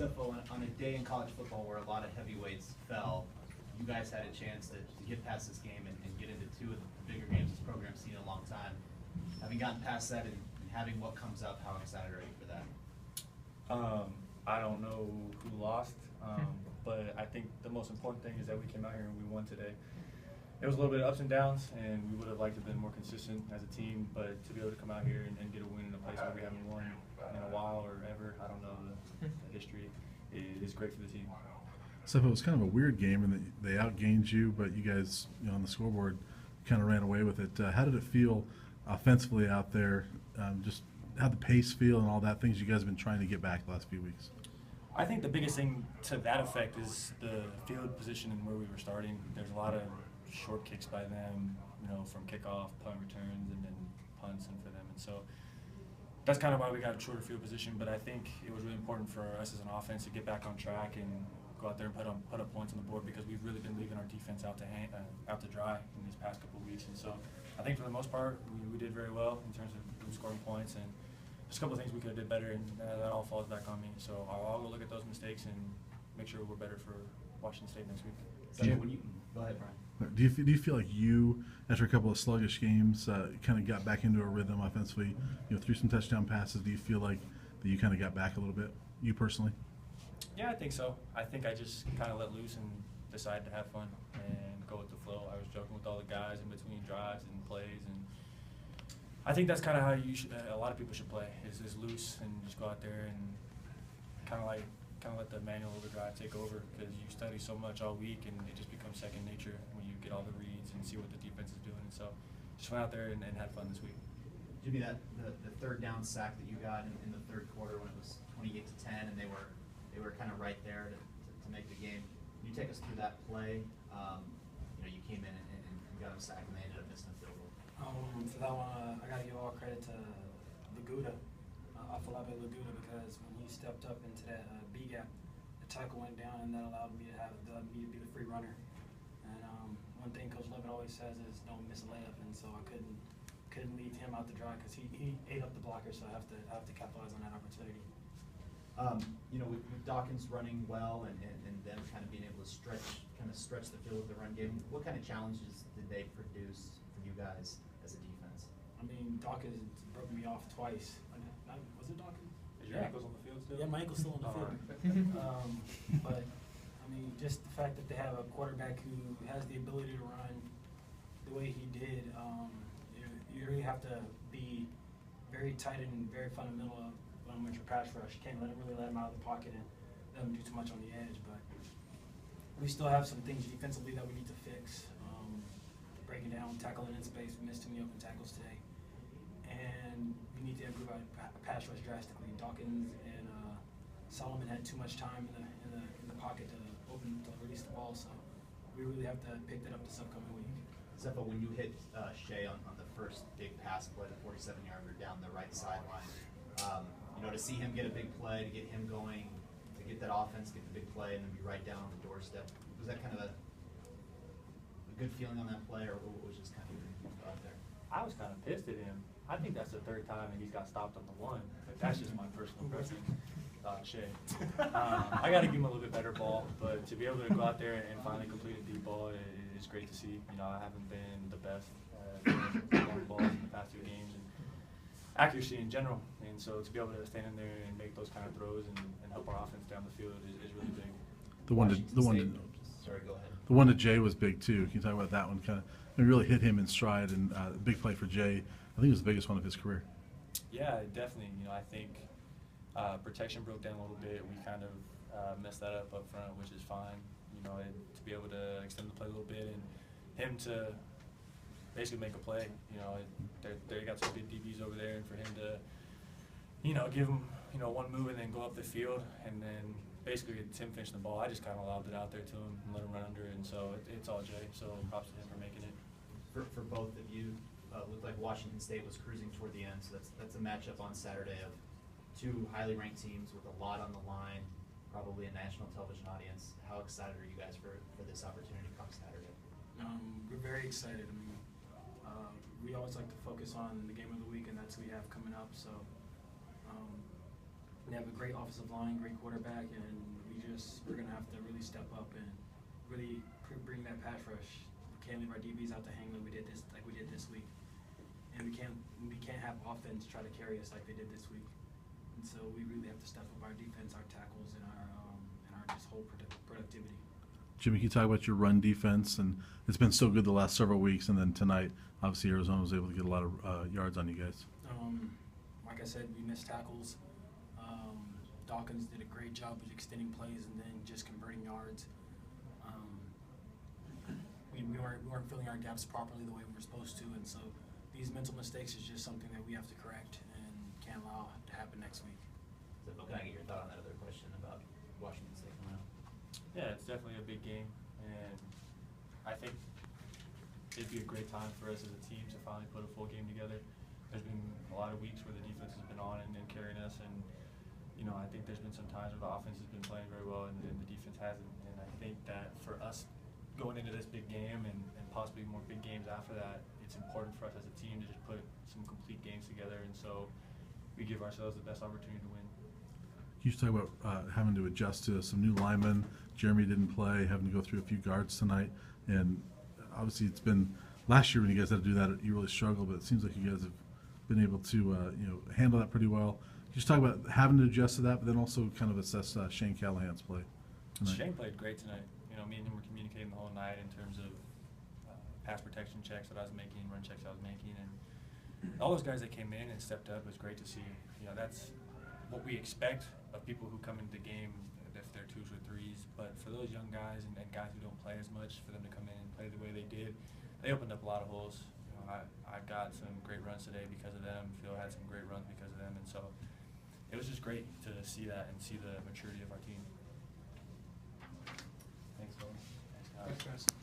Sefo, on a day in college football where a lot of heavyweights fell, you guys had a chance to get past this game and get into two of the bigger games this program's seen in a long time. Having gotten past that and having what comes up, how excited are you for that? I don't know who lost, but I think the most important thing is that we came out here and we won today. It was a little bit of ups and downs, and we would have liked to have been more consistent as a team, but to be able to come out here and get a win in a place where we haven't won in a while or ever, I don't know, the history is great for the team. So it was kind of a weird game, and they outgained you, but you guys, on the scoreboard, kind of ran away with it. How did it feel offensively out there? Just how the pace feel and all that, things you guys have been trying to get back the last few weeks? I think the biggest thing to that effect is the field position and where we were starting. There's a lot of short kicks by them, from kickoff, punt returns, and then punts and for them. And so that's kind of why we got a shorter field position. But I think it was really important for us as an offense to get back on track and go out there and put up points on the board, because we've really been leaving our defense out to dry in these past couple of weeks. And so I think for the most part, we did very well in terms of scoring points, and there's a couple of things we could have did better, and that all falls back on me. So I'll go look at those mistakes and make sure we're better for Washington State next week. So go ahead, Brian. Do you feel like you, after a couple of sluggish games, kind of got back into a rhythm offensively, through some touchdown passes? Do you feel like that you kind of got back a little bit, you personally? Yeah, I think so. I think I just kind of let loose and decided to have fun and go with the flow. I was joking with all the guys in between drives and plays, and I think that's kind of how a lot of people should play, is loose and just go out there and kind of let the manual overdrive take over, because you study so much all week and it just becomes second nature when you get all the reads and see what the defense is doing. And so just went out there and had fun this week. Jimmie, the third down sack that you got in the third quarter when it was 28-10 and they were kind of right there to make the game. Can you take us through that play? You came in and got a sack and they ended up missing a field goal. For that one, I got to give all credit to Laguda, Afolabi Laguda, because when he stepped up into that B gap, the tackle went down, and that allowed me to be the free runner. And one thing Coach Levitt always says is don't miss a layup, and so I couldn't leave him out to dry, because he ate up the blocker, so I have to capitalize on that opportunity. With Dawkins running well and them kind of being able to stretch the field with the run game, what kind of challenges did they produce for you guys as a defense? I mean, Dawkins broke me off twice. Was it Dawkins? Is your ankles on the field still? Yeah, my ankle's still on the field. But I mean, just the fact that they have a quarterback who has the ability to run the way he did, you really have to be very tight and very fundamental with your pass rush. You can't really let him out of the pocket and let him do too much on the edge. But we still have some things defensively that we need to fix. Breaking down, tackling in space. We missed too many open tackles today, and we need to improve our pass rush drastically. Dawkins and Solomon had too much time in the pocket to release the ball, so we really have to pick that up this upcoming week. Sefo, when you hit Shea on the first big pass play, the 47-yarder down the right sideline, to see him get a big play, to get him going, to get that offense, get the big play, and then be right down on the doorstep, was that kind of a good feeling on that play, or was just kind of out there? I was kind of pissed at him. I think that's the third time that he's got stopped on the one, but that's just my personal preference. Shea. I got to give him a little bit better ball, but to be able to go out there and finally complete a deep ball is great to see. I haven't been the best long balls in the past 2 games, and accuracy in general. And so to be able to stand in there and make those kind of throws and help our offense down the field is really big. The one to Jay was big too. Can you talk about that one? Kind of, it really hit him in stride, and a big play for Jay. I think it was the biggest one of his career. Yeah, definitely. I think protection broke down a little bit. We kind of messed that up front, which is fine. To be able to extend the play a little bit and him to basically make a play. They got some good DBs over there, and for him to, give him, one move and then go up the field and then basically get Tim finishing the ball. I just kind of lobbed it out there to him and let him run under it, and so it's all Jay. So props to him for making it. For both of you, looked like Washington State was cruising toward the end, so that's a matchup on Saturday of 2 highly ranked teams with a lot on the line, probably a national television audience. How excited are you guys for this opportunity come Saturday? We're very excited. I mean, we always like to focus on the game of the week, and that's what we have coming up. So they have a great offensive line, great quarterback, and we're gonna have to really step up and really bring that pass rush. We can't leave our DBs out to hang like we did this week, and we can't have offense try to carry us like they did this week. And so we really have to step up our defense, our tackles, and our just whole productivity. Jimmie, can you talk about your run defense? And it's been so good the last several weeks, and then tonight, obviously Arizona was able to get a lot of yards on you guys. Like I said, we missed tackles. Dawkins did a great job of extending plays and then just converting yards. We weren't filling our gaps properly the way we were supposed to, and so these mental mistakes is just something that we have to correct and can't allow to happen next week. Sefo, can I get your thought on that other question about Washington State coming out? Yeah, it's definitely a big game, and I think it'd be a great time for us as a team to finally put a full game together. There's been a lot of weeks where the defense has been on and carrying us, and I think there's been some times where the offense has been playing very well and the defense hasn't. And I think that for us going into this big game and possibly more big games after that, it's important for us as a team to just put some complete games together, and so we give ourselves the best opportunity to win. You talk about having to adjust to some new linemen. Jeremy didn't play, having to go through a few guards tonight, and obviously it's been last year when you guys had to do that, you really struggled. But it seems like you guys have been able to handle that pretty well. Just talk about having to adjust to that, but then also kind of assess Shane Callahan's play tonight. Shane played great tonight. Me and him were communicating the whole night in terms of pass protection checks that I was making, run checks I was making, and all those guys that came in and stepped up was great to see. That's what we expect of people who come into the game if they're 2s or 3s. But for those young guys and guys who don't play as much, for them to come in and play the way they did, they opened up a lot of holes. I got some great runs today because of them. Phil had some great runs because of them, and so it was just great to see that and see the maturity of our team. Thanks, Phil. Thanks, guys. Thanks, guys.